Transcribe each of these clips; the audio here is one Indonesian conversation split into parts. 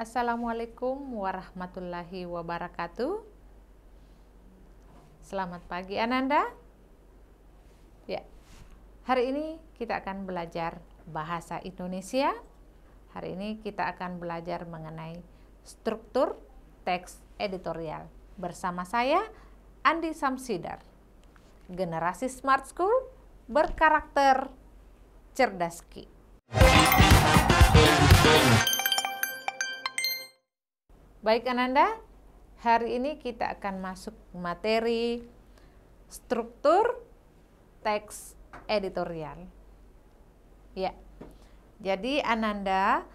Assalamualaikum warahmatullahi wabarakatuh. Selamat pagi Ananda. Ya, hari ini kita akan belajar bahasa Indonesia. Hari ini kita akan belajar mengenai struktur teks editorial. Bersama saya, Andi Samsidar. Generasi Smart School berkarakter cerdas Ki. Baik Ananda, hari ini kita akan masuk materi struktur teks editorial. Ya, jadi Ananda,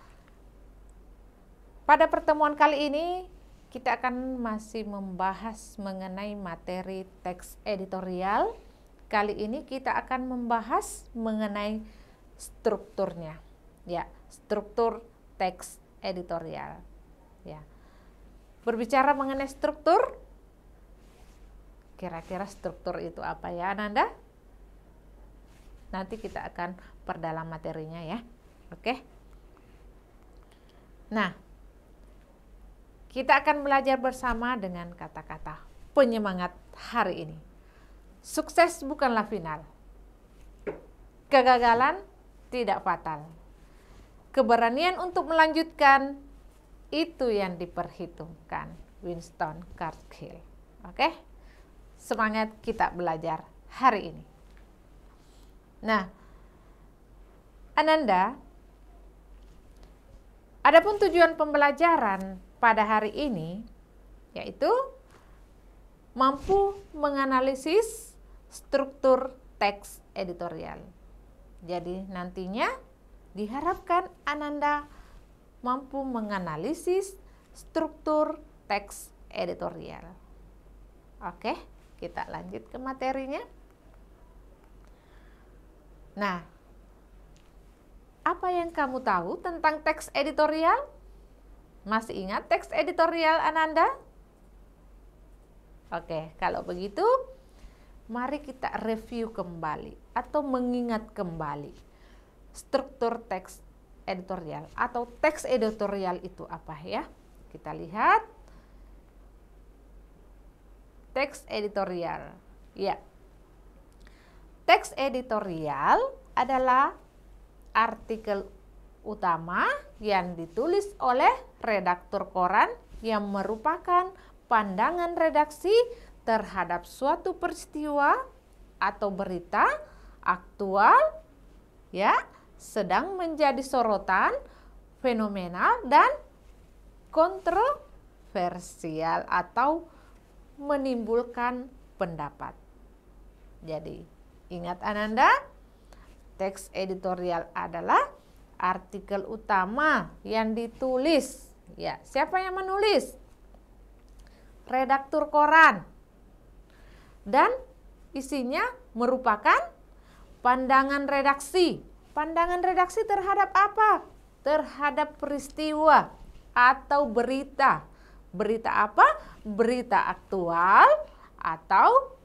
pada pertemuan kali ini kita akan masih membahas mengenai materi teks editorial. Kali ini kita akan membahas mengenai strukturnya. Ya, struktur teks editorial. Ya. Berbicara mengenai struktur, kira-kira struktur itu apa ya Ananda? Nanti kita akan perdalam materinya ya. Oke. Nah, kita akan belajar bersama dengan kata-kata penyemangat hari ini. Sukses bukanlah final. Kegagalan tidak fatal. Keberanian untuk melanjutkan itu yang diperhitungkan. Winston Churchill. Oke? Semangat kita belajar hari ini. Nah, Ananda, adapun tujuan pembelajaran pada hari ini yaitu mampu menganalisis struktur teks editorial. Jadi nantinya diharapkan Ananda mampu menganalisis struktur teks editorial. Oke, kita lanjut ke materinya. Nah, apa yang kamu tahu tentang teks editorial? Masih ingat teks editorial Ananda? Oke, kalau begitu mari kita review kembali atau mengingat kembali struktur teks editorial atau teks editorial itu apa ya? Kita lihat teks editorial. Ya. Teks editorial adalah artikel utama yang ditulis oleh redaktur koran yang merupakan pandangan redaksi terhadap suatu peristiwa atau berita aktual ya, sedang menjadi sorotan, fenomenal, dan kontroversial atau menimbulkan pendapat. Jadi, ingat Ananda, teks editorial adalah artikel utama yang ditulis. Ya, siapa yang menulis? Redaktur koran. Dan isinya merupakan pandangan redaksi. Pandangan redaksi terhadap apa? Terhadap peristiwa atau berita. Berita apa? Berita aktual atau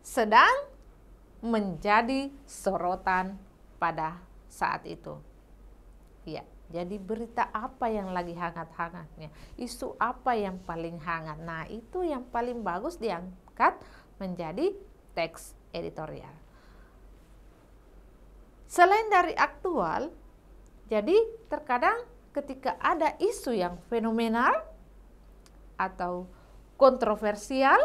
sedang menjadi sorotan pada saat itu. Ya, jadi berita apa yang lagi hangat-hangatnya? Isu apa yang paling hangat? Nah, itu yang paling bagus diangkat menjadi teks editorial. Selain dari aktual, jadi terkadang ketika ada isu yang fenomenal atau kontroversial,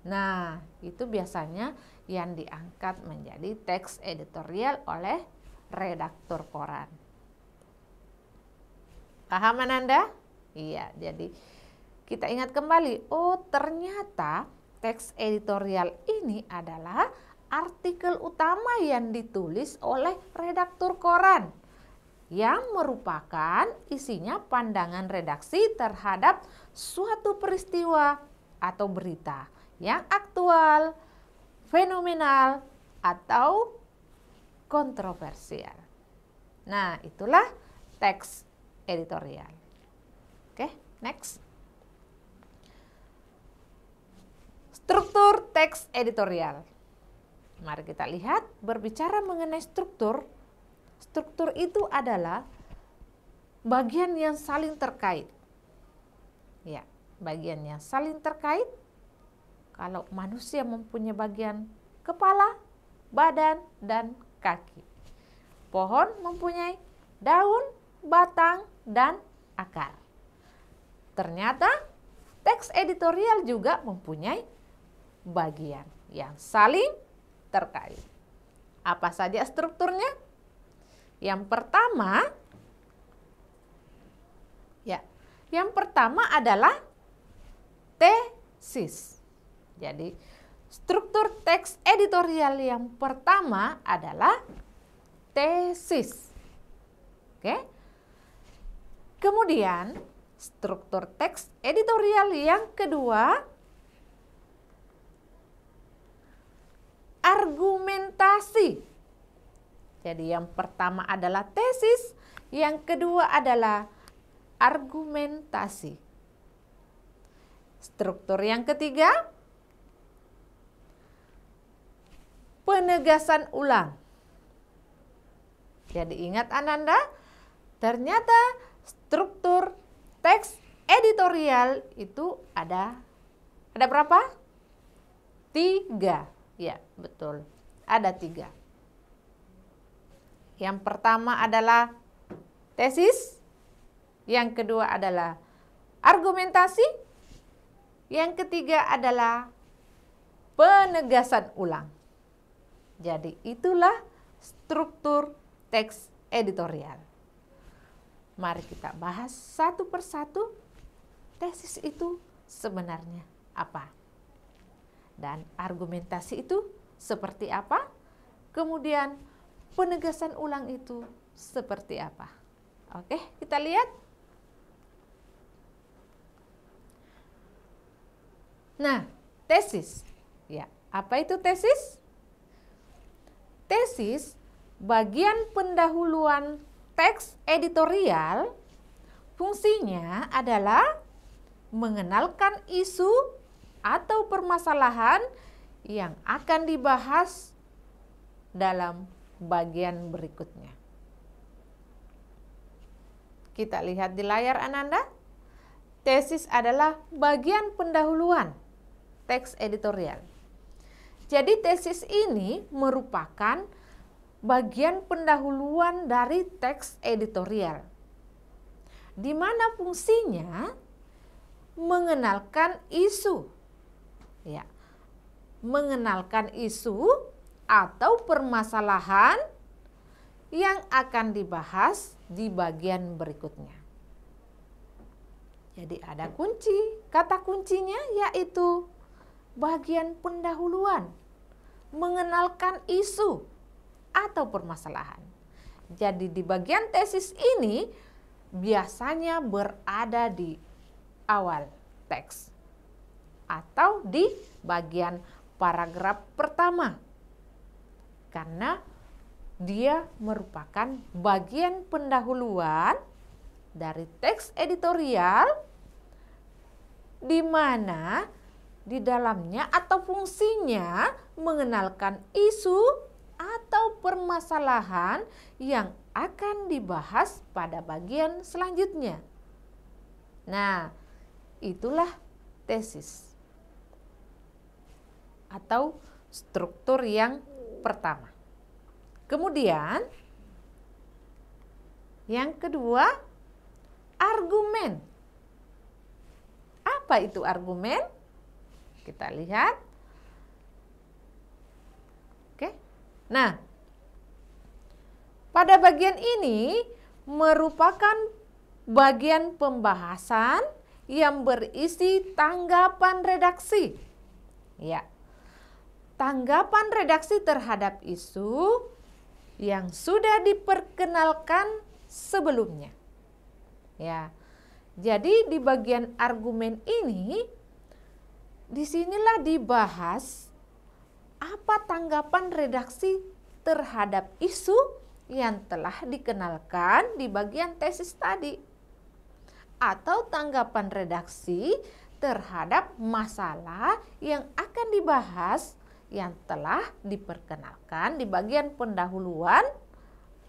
nah itu biasanya yang diangkat menjadi teks editorial oleh redaktur koran. Paham Ananda? Iya, jadi kita ingat kembali, oh ternyata teks editorial ini adalah artikel utama yang ditulis oleh redaktur koran yang merupakan isinya pandangan redaksi terhadap suatu peristiwa atau berita yang aktual, fenomenal, atau kontroversial. Nah, itulah teks editorial. Oke, next. Struktur teks editorial. Mari kita lihat, berbicara mengenai struktur. Struktur itu adalah bagian yang saling terkait. Ya, bagian yang saling terkait. Kalau manusia mempunyai bagian kepala, badan, dan kaki. Pohon mempunyai daun, batang, dan akar. Ternyata teks editorial juga mempunyai bagian yang saling terkait. Apa saja strukturnya? Yang pertama adalah tesis. Jadi, struktur teks editorial yang pertama adalah tesis. Oke. Kemudian, struktur teks editorial yang kedua, argumentasi. Jadi, yang pertama adalah tesis, yang kedua adalah argumentasi. Struktur yang ketiga, penegasan ulang. Jadi ingat Ananda, ternyata struktur teks editorial itu ada berapa? 3. Ya, betul. Ada 3. Yang pertama adalah tesis, yang kedua adalah argumentasi, yang ketiga adalah penegasan ulang. Jadi itulah struktur teks editorial. Mari kita bahas satu persatu tesis itu sebenarnya apa. Dan argumentasi itu seperti apa. Kemudian penegasan ulang itu seperti apa. Oke, kita lihat. Nah, tesis. Ya, apa itu tesis? Tesis, bagian pendahuluan teks editorial, fungsinya adalah mengenalkan isu atau permasalahan yang akan dibahas dalam bagian berikutnya. Kita lihat di layar Ananda, tesis adalah bagian pendahuluan teks editorial. Jadi tesis ini merupakan bagian pendahuluan dari teks editorial, di mana fungsinya mengenalkan isu, ya, mengenalkan isu atau permasalahan yang akan dibahas di bagian berikutnya. Jadi ada kata kuncinya yaitu bagian pendahuluan, mengenalkan isu atau permasalahan. Jadi di bagian tesis ini biasanya berada di awal teks atau di bagian paragraf pertama, karena dia merupakan bagian pendahuluan dari teks editorial, di mana di dalamnya atau fungsinya mengenalkan isu atau permasalahan yang akan dibahas pada bagian selanjutnya. Nah, itulah tesis atau struktur yang pertama. Kemudian yang kedua, argumen. Apa itu argumen? Kita lihat. Oke. Nah, pada bagian ini merupakan bagian pembahasan yang berisi tanggapan redaksi. Ya. Tanggapan redaksi terhadap isu yang sudah diperkenalkan sebelumnya. Ya. Jadi di bagian argumen ini, disinilah dibahas apa tanggapan redaksi terhadap isu yang telah dikenalkan di bagian tesis tadi, atau tanggapan redaksi terhadap masalah yang akan dibahas yang telah diperkenalkan di bagian pendahuluan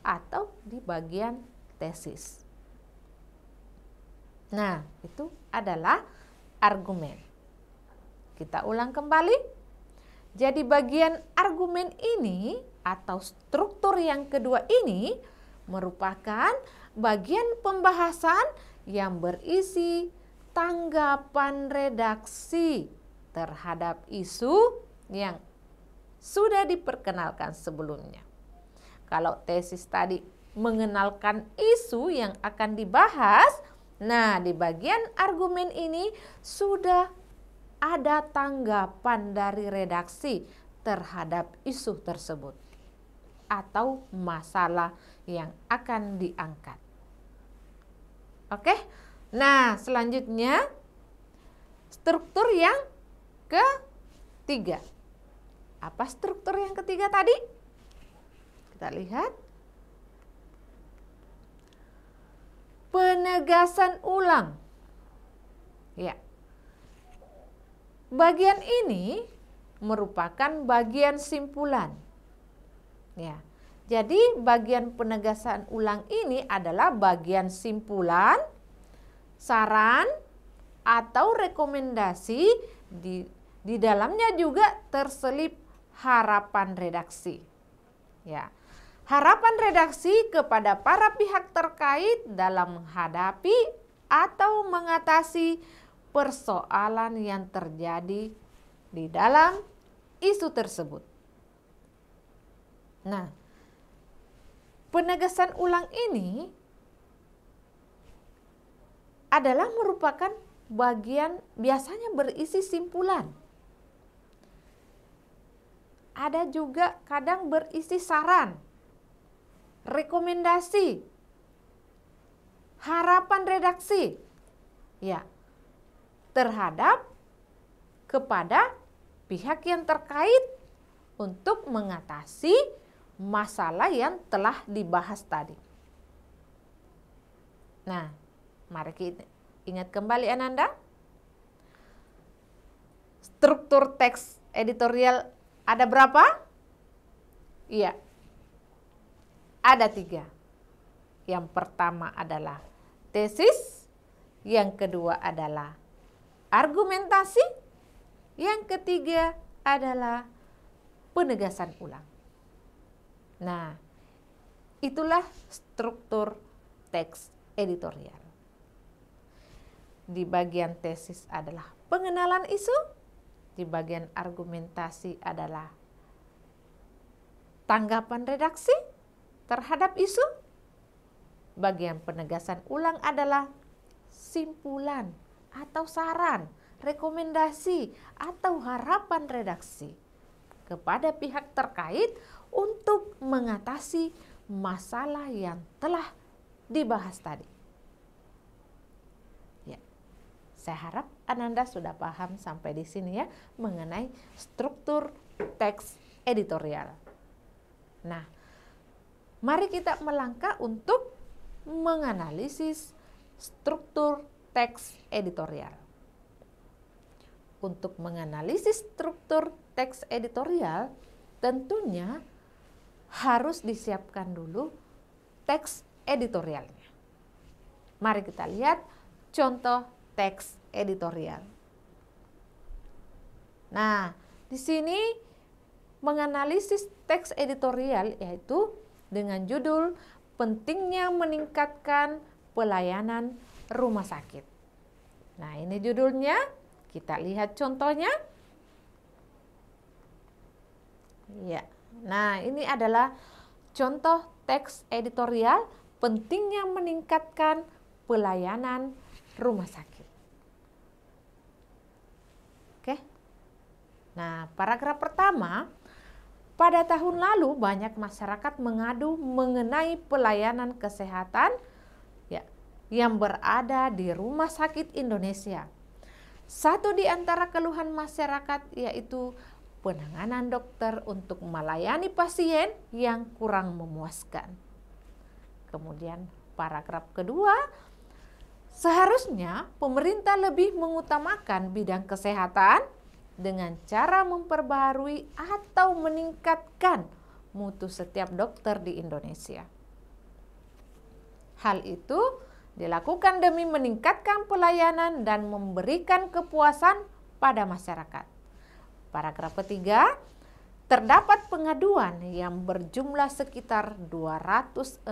atau di bagian tesis. Nah, itu adalah argumen. Kita ulang kembali. Jadi bagian argumen ini atau struktur yang kedua ini merupakan bagian pembahasan yang berisi tanggapan redaksi terhadap isu yang sudah diperkenalkan sebelumnya. Kalau tesis tadi mengenalkan isu yang akan dibahas, nah di bagian argumen ini sudah ada tanggapan dari redaksi terhadap isu tersebut atau masalah yang akan diangkat. Oke, nah selanjutnya struktur yang ketiga. Apa struktur yang ketiga tadi? Kita lihat. Penegasan ulang. Ya. Bagian ini merupakan bagian simpulan. Ya. Jadi bagian penegasan ulang ini adalah bagian simpulan, saran, atau rekomendasi di dalamnya juga terselip harapan redaksi. Ya. Harapan redaksi kepada para pihak terkait dalam menghadapi atau mengatasi persoalan yang terjadi di dalam isu tersebut. Nah, penegasan ulang ini adalah merupakan bagian biasanya berisi simpulan. Ada juga kadang berisi saran, rekomendasi, harapan redaksi, ya, terhadap kepada pihak yang terkait untuk mengatasi masalah yang telah dibahas tadi. Nah, mari kita ingat kembali Ananda. Struktur teks editorial ada berapa? Iya, ada 3. Yang pertama adalah tesis, yang kedua adalah argumentasi, yang ketiga adalah penegasan ulang. Nah, itulah struktur teks editorial. Di bagian tesis adalah pengenalan isu, di bagian argumentasi adalah tanggapan redaksi terhadap isu, bagian penegasan ulang adalah simpulan atau saran, rekomendasi atau harapan redaksi kepada pihak terkait untuk mengatasi masalah yang telah dibahas tadi. Ya, saya harap Ananda sudah paham sampai di sini ya mengenai struktur teks editorial. Nah, mari kita melangkah untuk menganalisis struktur teks editorial. Untuk menganalisis struktur teks editorial, tentunya harus disiapkan dulu teks editorialnya. Mari kita lihat contoh teks editorial. Nah, di sini menganalisis teks editorial yaitu dengan judul pentingnya meningkatkan pelayanan rumah sakit. Nah, ini judulnya. Kita lihat contohnya. Ya. Nah, ini adalah contoh teks editorial pentingnya meningkatkan pelayanan rumah sakit. Oke. Nah, paragraf pertama, pada tahun lalu banyak masyarakat mengadu mengenai pelayanan kesehatan ya, yang berada di rumah sakit Indonesia. Satu di antara keluhan masyarakat yaitu penanganan dokter untuk melayani pasien yang kurang memuaskan. Kemudian paragraf kedua, seharusnya pemerintah lebih mengutamakan bidang kesehatan dengan cara memperbaharui atau meningkatkan mutu setiap dokter di Indonesia. Hal itu dilakukan demi meningkatkan pelayanan dan memberikan kepuasan pada masyarakat. Paragraf ketiga, terdapat pengaduan yang berjumlah sekitar 268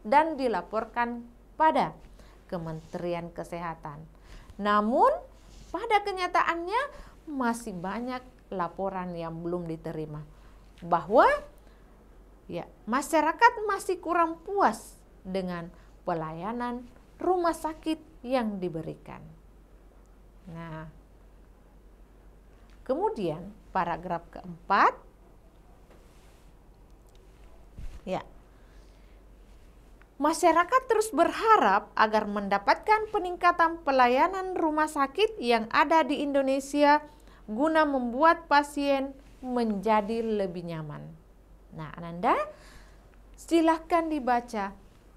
dan dilaporkan pada Kementerian Kesehatan. Namun, pada kenyataannya masih banyak laporan yang belum diterima bahwa masyarakat masih kurang puas dengan pelayanan rumah sakit yang diberikan. Nah, kemudian paragraf keempat, masyarakat terus berharap agar mendapatkan peningkatan pelayanan rumah sakit yang ada di Indonesia guna membuat pasien menjadi lebih nyaman. Nah, Ananda, silahkan dibaca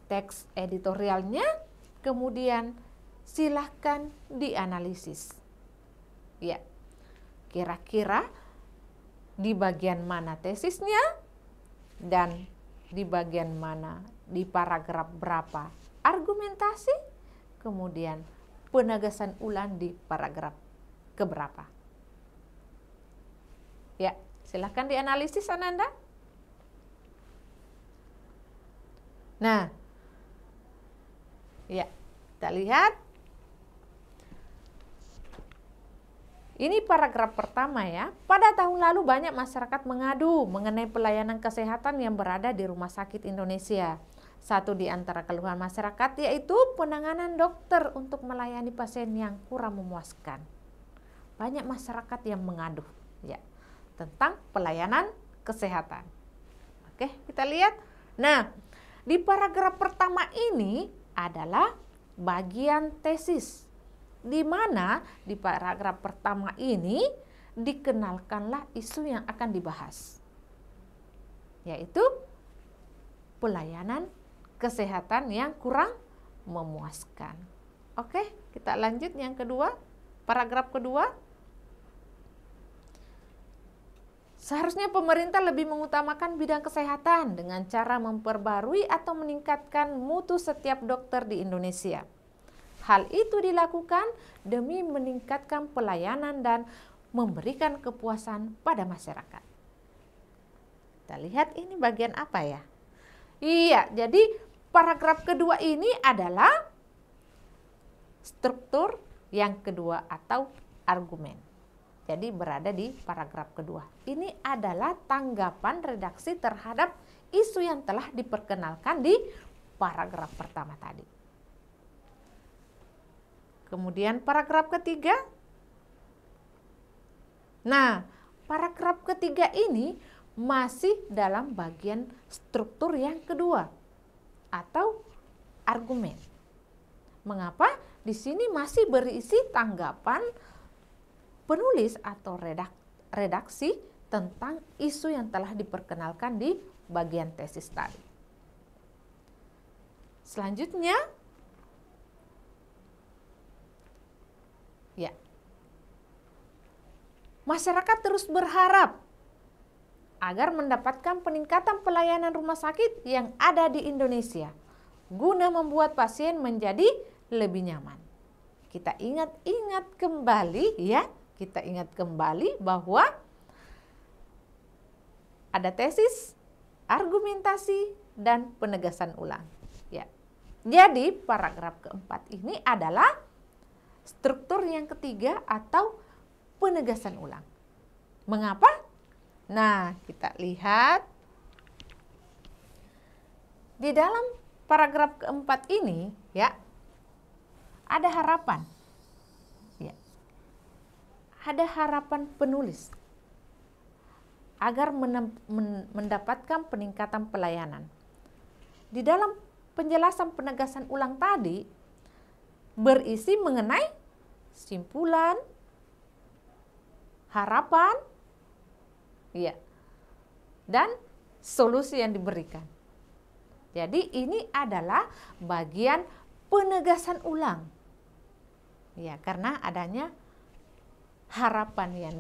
teks editorialnya, kemudian silahkan dianalisis. Ya, kira-kira di bagian mana tesisnya dan di bagian mana, di paragraf berapa argumentasi, kemudian penegasan ulang di paragraf keberapa. Ya, silahkan dianalisis Ananda. Nah, ya, kita lihat. Ini paragraf pertama ya. Pada tahun lalu banyak masyarakat mengadu mengenai pelayanan kesehatan yang berada di rumah sakit Indonesia. Satu di antara keluhan masyarakat yaitu penanganan dokter untuk melayani pasien yang kurang memuaskan. Banyak masyarakat yang mengadu ya tentang pelayanan kesehatan. Oke, kita lihat. Nah, di paragraf pertama ini adalah bagian tesis, di mana di paragraf pertama ini dikenalkanlah isu yang akan dibahas, yaitu pelayanan kesehatan yang kurang memuaskan. Oke, kita lanjut yang kedua, paragraf kedua. Seharusnya pemerintah lebih mengutamakan bidang kesehatan dengan cara memperbarui atau meningkatkan mutu setiap dokter di Indonesia. Hal itu dilakukan demi meningkatkan pelayanan dan memberikan kepuasan pada masyarakat. Kita lihat ini bagian apa ya? Iya, jadi paragraf kedua ini adalah struktur yang kedua atau argumen. Jadi berada di paragraf kedua. Ini adalah tanggapan redaksi terhadap isu yang telah diperkenalkan di paragraf pertama tadi. Kemudian paragraf ketiga. Nah, paragraf ketiga ini masih dalam bagian struktur yang kedua atau argumen. Mengapa? Di sini masih berisi tanggapan penulis atau redaksi tentang isu yang telah diperkenalkan di bagian tesis tadi. Selanjutnya, ya, masyarakat terus berharap agar mendapatkan peningkatan pelayanan rumah sakit yang ada di Indonesia guna membuat pasien menjadi lebih nyaman. Kita ingat kembali ya. Kita ingat kembali bahwa ada tesis, argumentasi, dan penegasan ulang. Ya. Jadi paragraf keempat ini adalah struktur yang ketiga atau penegasan ulang. Mengapa? Nah, kita lihat di dalam paragraf keempat ini ya ada harapan. Ada harapan penulis agar mendapatkan peningkatan pelayanan. Di dalam penjelasan penegasan ulang tadi berisi mengenai simpulan, harapan, ya, dan solusi yang diberikan. Jadi ini adalah bagian penegasan ulang. Ya, karena adanya harapan yang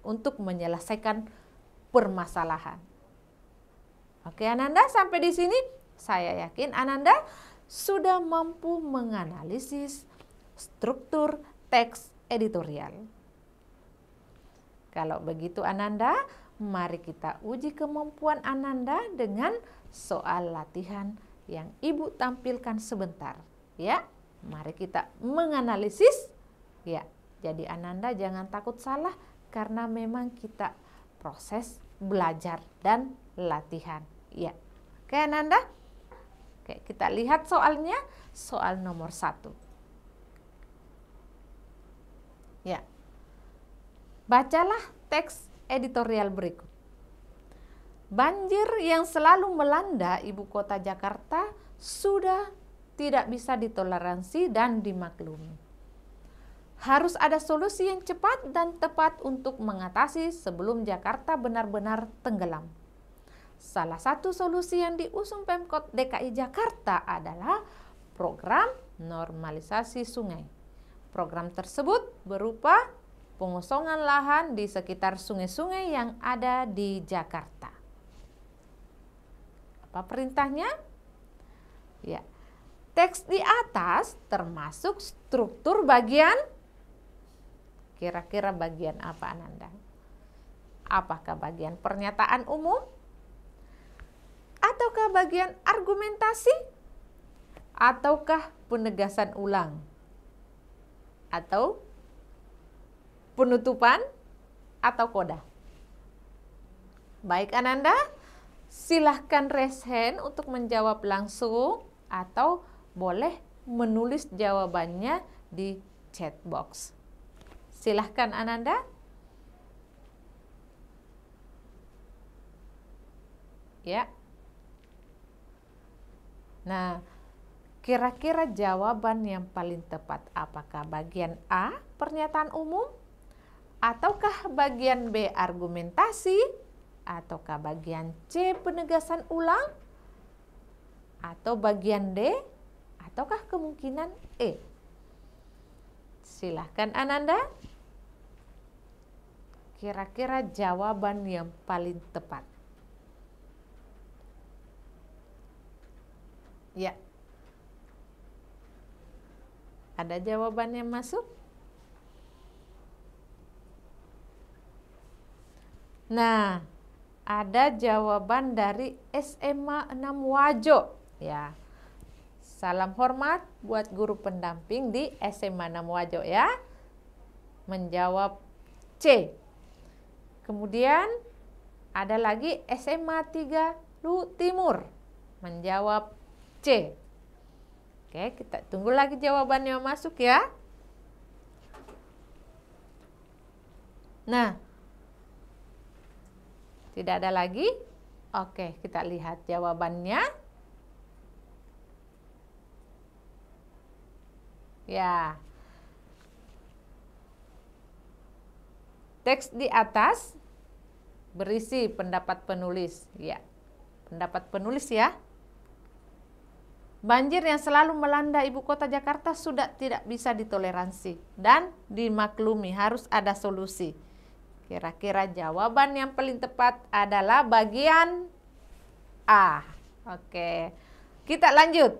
untuk menyelesaikan permasalahan. Oke Ananda, sampai di sini saya yakin Ananda sudah mampu menganalisis struktur teks editorial. Kalau begitu Ananda, mari kita uji kemampuan Ananda dengan soal latihan yang Ibu tampilkan sebentar. Ya, mari kita menganalisis. Ya, jadi Ananda jangan takut salah karena memang kita proses belajar dan latihan. Ya, oke Ananda. Oke, kita lihat soalnya, soal nomor 1. Ya, bacalah teks editorial berikut. Banjir yang selalu melanda ibu kota Jakarta sudah tidak bisa ditoleransi dan dimaklumi. Harus ada solusi yang cepat dan tepat untuk mengatasi sebelum Jakarta benar-benar tenggelam. Salah satu solusi yang diusung Pemkot DKI Jakarta adalah program normalisasi sungai. Program tersebut berupa pengosongan lahan di sekitar sungai-sungai yang ada di Jakarta. Apa perintahnya? Ya, teks di atas termasuk struktur bagian. Kira-kira bagian apa Ananda? Apakah bagian pernyataan umum? Ataukah bagian argumentasi? Ataukah penegasan ulang? Atau penutupan atau koda? Baik Ananda, silahkan raise hand untuk menjawab langsung atau boleh menulis jawabannya di chat box. Silahkan Ananda. Ya. Nah, kira-kira jawaban yang paling tepat apakah bagian A, pernyataan umum? Ataukah bagian B, argumentasi? Ataukah bagian C, penegasan ulang? Atau bagian D? Ataukah kemungkinan E? Silahkan Ananda. Kira-kira jawaban yang paling tepat. Ya. Ada jawaban yang masuk? Nah, ada jawaban dari SMA 6 Wajo. Ya. Salam hormat buat guru pendamping di SMA 6 Wajo ya. Menjawab C. Kemudian ada lagi SMA 3 Lu Timur. Menjawab C. Oke, kita tunggu lagi jawabannya masuk ya. Nah, tidak ada lagi? Oke, kita lihat jawabannya. Ya. Teks di atas berisi pendapat penulis. Ya, pendapat penulis ya. Banjir yang selalu melanda ibu kota Jakarta sudah tidak bisa ditoleransi dan dimaklumi, harus ada solusi. Kira-kira jawaban yang paling tepat adalah bagian A. Oke, kita lanjut.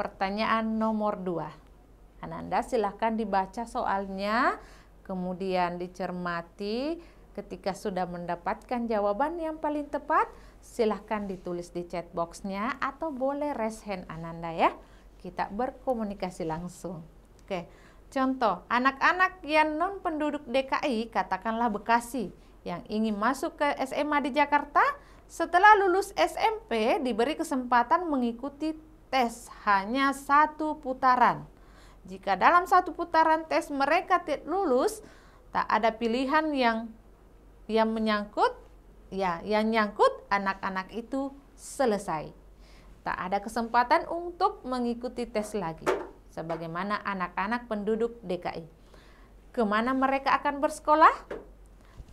Pertanyaan nomor 2. Ananda silahkan dibaca soalnya, kemudian dicermati. Ketika sudah mendapatkan jawaban yang paling tepat, silahkan ditulis di chat boxnya atau boleh raise hand Ananda ya. Kita berkomunikasi langsung. Oke, contoh anak-anak yang non penduduk DKI, katakanlah Bekasi, yang ingin masuk ke SMA di Jakarta, setelah lulus SMP diberi kesempatan mengikuti tes hanya 1 putaran. Jika dalam 1 putaran tes mereka tidak lulus, tak ada pilihan yang menyangkut, ya, yang nyangkut anak-anak itu selesai. Tak ada kesempatan untuk mengikuti tes lagi, sebagaimana anak-anak penduduk DKI. Kemana mereka akan bersekolah?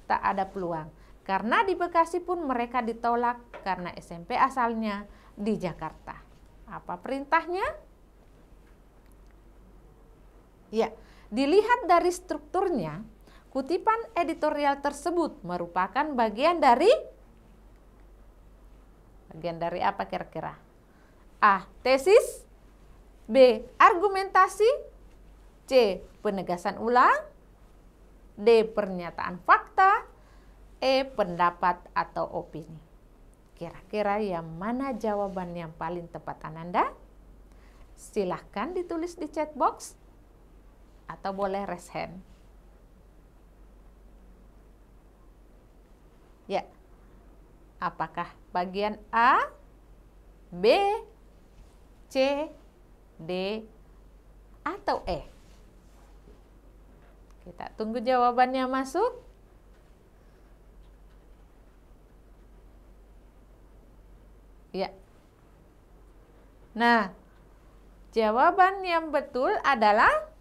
Tak ada peluang, karena di Bekasi pun mereka ditolak karena SMP asalnya di Jakarta. Apa perintahnya? Ya, dilihat dari strukturnya, kutipan editorial tersebut merupakan bagian dari Bagian dari apa kira-kira? A. Tesis. B. Argumentasi. C. Penegasan ulang. D. Pernyataan fakta. E. Pendapat atau opini. Kira-kira yang mana jawaban yang paling tepat Ananda? Silahkan ditulis di chat box atau boleh raise hand. Ya, apakah bagian A, B, C, D, atau E? Kita tunggu jawabannya masuk. Ya. Nah, jawaban yang betul adalah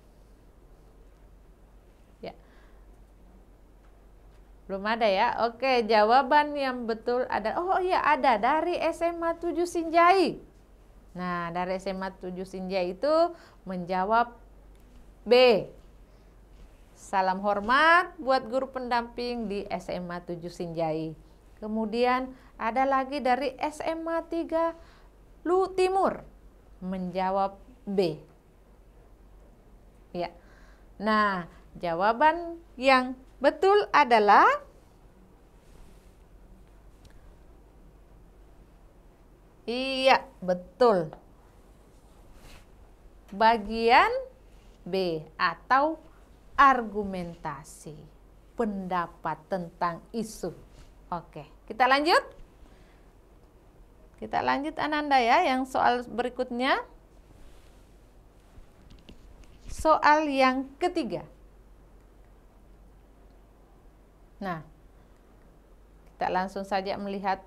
belum ada ya. Oke, jawaban yang betul ada. Oh iya, ada dari SMA 7 Sinjai. Nah, dari SMA 7 Sinjai itu menjawab B. Salam hormat buat guru pendamping di SMA 7 Sinjai. Kemudian ada lagi dari SMA 3 Lu Timur menjawab B. Ya. Nah, jawaban yang betul adalah iya, betul. Bagian B atau argumentasi, pendapat tentang isu. Oke, kita lanjut. Kita lanjut Ananda ya, yang soal berikutnya. Soal yang ketiga. Nah, kita langsung saja melihat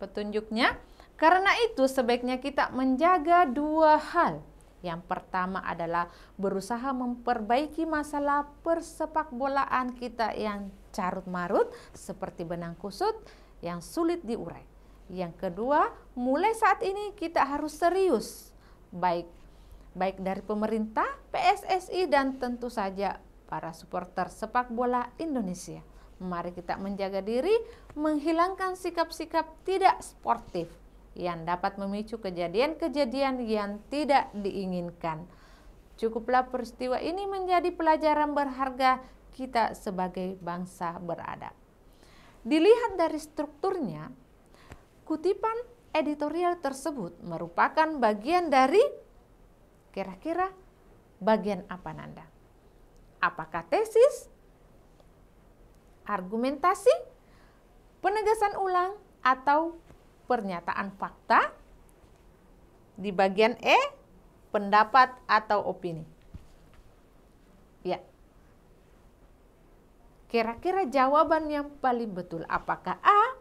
petunjuknya. Karena itu sebaiknya kita menjaga dua hal. Yang pertama adalah berusaha memperbaiki masalah persepakbolaan kita yang carut-marut seperti benang kusut yang sulit diurai. Yang kedua, mulai saat ini kita harus serius, baik dari pemerintah, PSSI, dan tentu saja para supporter sepak bola Indonesia. Mari kita menjaga diri, menghilangkan sikap-sikap tidak sportif yang dapat memicu kejadian-kejadian yang tidak diinginkan. Cukuplah peristiwa ini menjadi pelajaran berharga kita sebagai bangsa beradab. Dilihat dari strukturnya, kutipan editorial tersebut merupakan bagian dari kira-kira bagian apa Nanda? Apakah tesis, argumentasi, penegasan ulang, atau pernyataan fakta? Di bagian E, pendapat atau opini. Ya. Kira-kira jawaban yang paling betul apakah A,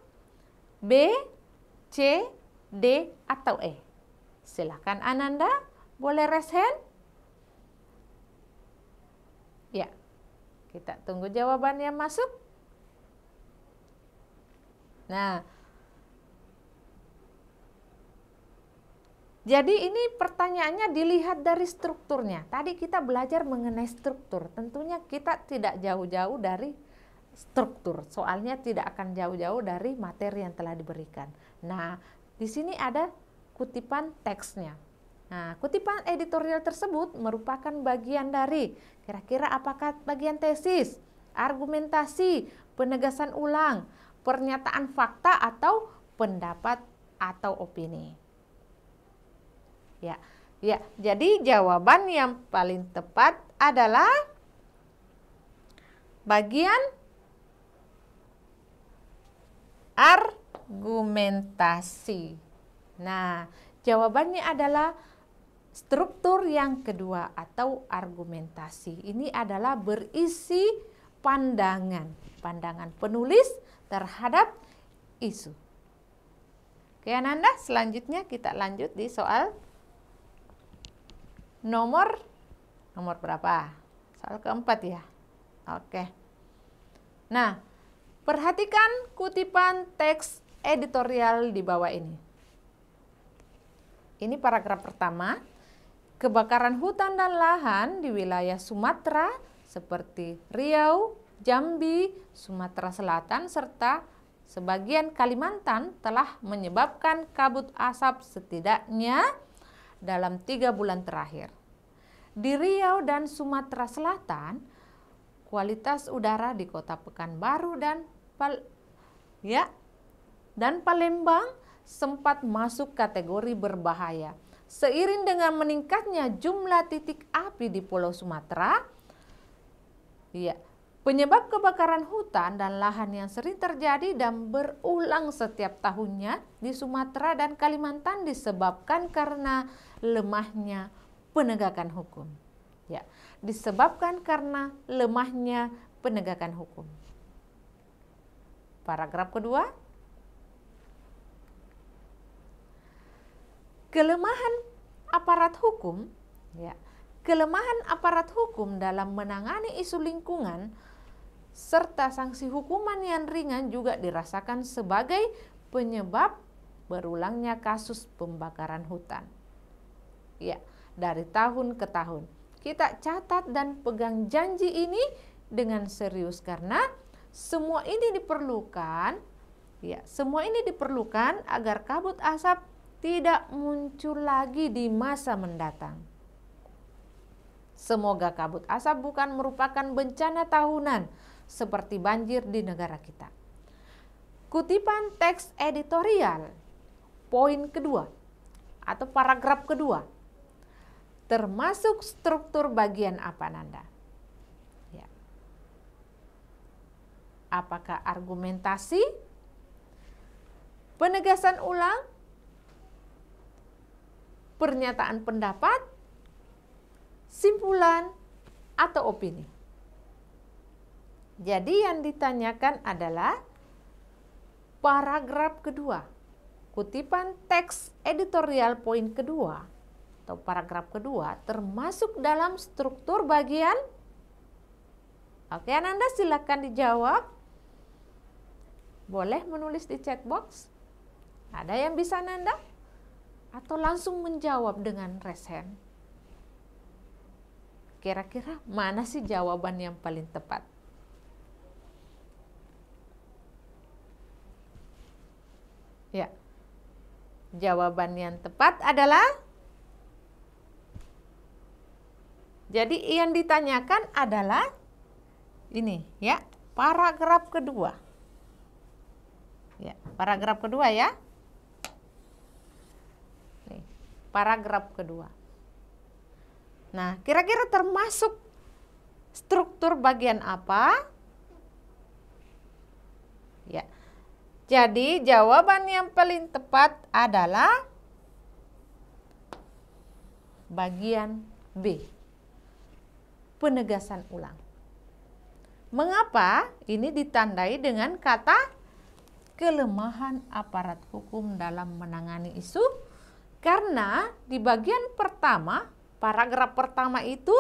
B, C, D, atau E? Silakan Ananda, boleh raise hand? Ya. Kita tunggu jawaban yang masuk. Nah, jadi ini pertanyaannya dilihat dari strukturnya. Tadi kita belajar mengenai struktur. Tentunya kita tidak jauh-jauh dari struktur. Soalnya tidak akan jauh-jauh dari materi yang telah diberikan. Nah, di sini ada kutipan teksnya. Nah, kutipan editorial tersebut merupakan bagian dari kira-kira apakah bagian tesis, argumentasi, penegasan ulang, pernyataan fakta, atau pendapat atau opini. Ya, jadi jawaban yang paling tepat adalah bagian argumentasi. Nah, jawabannya adalah struktur yang kedua atau argumentasi. Ini adalah berisi pandangan penulis terhadap isu. Oke Ananda, selanjutnya kita lanjut di soal nomor berapa? Soal keempat ya. Oke. Nah, perhatikan kutipan teks editorial di bawah ini. Ini paragraf pertama. Kebakaran hutan dan lahan di wilayah Sumatera seperti Riau, Jambi, Sumatera Selatan, serta sebagian Kalimantan telah menyebabkan kabut asap setidaknya dalam 3 bulan terakhir. Di Riau dan Sumatera Selatan, kualitas udara di kota Pekanbaru dan Palembang sempat masuk kategori berbahaya. Seiring dengan meningkatnya jumlah titik api di Pulau Sumatera, penyebab kebakaran hutan dan lahan yang sering terjadi dan berulang setiap tahunnya di Sumatera dan Kalimantan disebabkan karena lemahnya penegakan hukum. Disebabkan karena lemahnya penegakan hukum. Paragraf kedua. Kelemahan aparat hukum, kelemahan aparat hukum dalam menangani isu lingkungan serta sanksi hukuman yang ringan juga dirasakan sebagai penyebab berulangnya kasus pembakaran hutan. Dari tahun ke tahun. Kita catat dan pegang janji ini dengan serius karena semua ini diperlukan agar kabut asap tidak muncul lagi di masa mendatang. Semoga kabut asap bukan merupakan bencana tahunan seperti banjir di negara kita. Kutipan teks editorial poin kedua atau paragraf kedua, termasuk struktur bagian apa, Nanda? Apakah argumentasi, penegasan ulang, pernyataan pendapat, simpulan, atau opini? Jadi yang ditanyakan adalah paragraf kedua, kutipan teks editorial poin kedua atau paragraf kedua termasuk dalam struktur bagian. Oke, Ananda silakan dijawab. Boleh menulis di chat box. Ada yang bisa, Ananda? Atau langsung menjawab dengan raise hand. Kira-kira mana sih jawaban yang paling tepat? Jawaban yang tepat adalah, jadi yang ditanyakan adalah ini paragraf kedua. Paragraf kedua ya. Nih, paragraf kedua. Nah, kira-kira termasuk struktur bagian apa? Jadi jawaban yang paling tepat adalah bagian B, penegasan ulang. Mengapa ini ditandai dengan kata kelemahan aparat hukum dalam menangani isu? Karena di bagian pertama, paragraf pertama itu,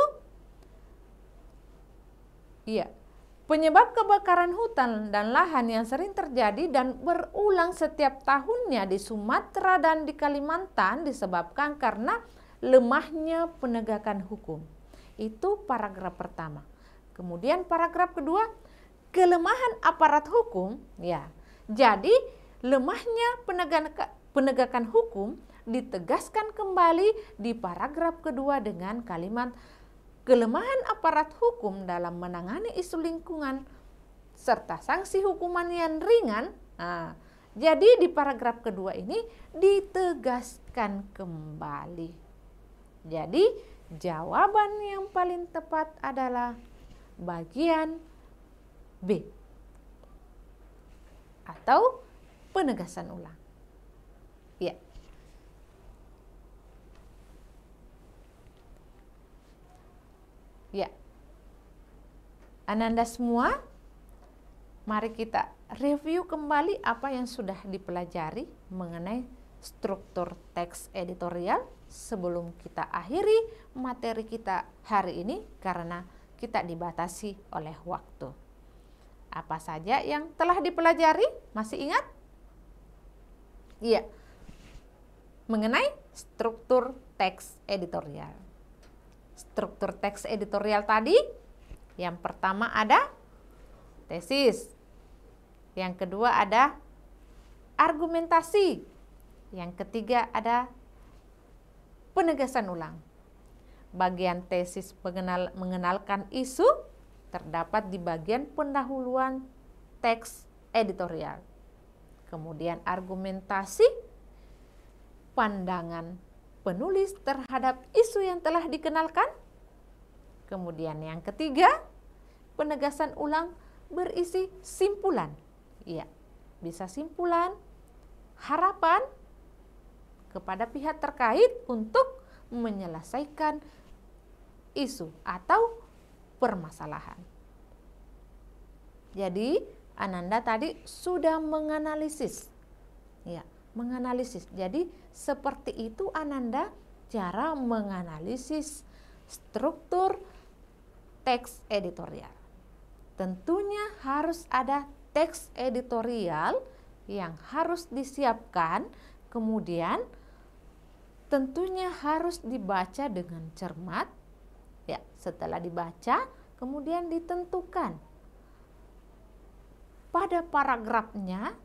penyebab kebakaran hutan dan lahan yang sering terjadi dan berulang setiap tahunnya di Sumatera dan di Kalimantan disebabkan karena lemahnya penegakan hukum. Itu paragraf pertama. Kemudian paragraf kedua, kelemahan aparat hukum. Jadi lemahnya penegakan hukum ditegaskan kembali di paragraf kedua dengan kalimat kelemahan aparat hukum dalam menangani isu lingkungan serta sanksi hukuman yang ringan. Jadi di paragraf kedua ini ditegaskan kembali. Jadi jawaban yang paling tepat adalah bagian B atau penegasan ulang. Ananda semua, mari kita review kembali apa yang sudah dipelajari mengenai struktur teks editorial sebelum kita akhiri materi kita hari ini karena kita dibatasi oleh waktu. Apa saja yang telah dipelajari? Masih ingat? Mengenai struktur teks editorial. Struktur teks editorial tadi, yang pertama ada tesis, Yang kedua ada argumentasi. Yang ketiga ada penegasan ulang. Bagian tesis mengenalkan isu terdapat di bagian pendahuluan teks editorial. Kemudian argumentasi, pandangan penulis terhadap isu yang telah dikenalkan. Kemudian yang ketiga, penegasan ulang berisi simpulan. Ya, bisa simpulan, harapan kepada pihak terkait untuk menyelesaikan isu atau permasalahan. Jadi, Ananda tadi sudah menganalisis. Ya, menganalisis. Jadi, seperti itu Ananda cara menganalisis struktur teks editorial. Tentunya harus ada teks editorial yang harus disiapkan, kemudian tentunya harus dibaca dengan cermat. Ya, setelah dibaca, kemudian ditentukan pada paragrafnya,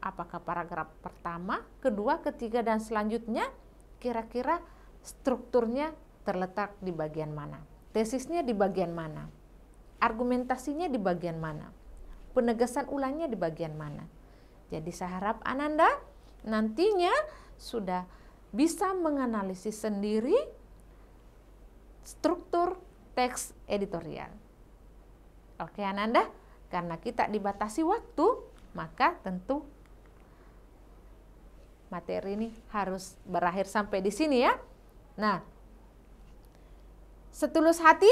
apakah paragraf pertama, kedua, ketiga, dan selanjutnya kira-kira strukturnya terletak di bagian mana, tesisnya di bagian mana, argumentasinya di bagian mana, penegasan ulangnya di bagian mana. Jadi saya harap Ananda nantinya sudah bisa menganalisis sendiri struktur teks editorial. Oke Ananda, karena kita dibatasi waktu, maka tentu materi ini harus berakhir sampai di sini ya. Nah, setulus hati,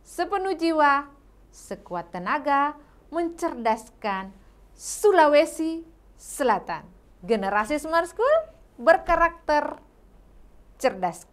sepenuh jiwa, sekuat tenaga, mencerdaskan Sulawesi Selatan. Generasi Smart School berkarakter cerdas.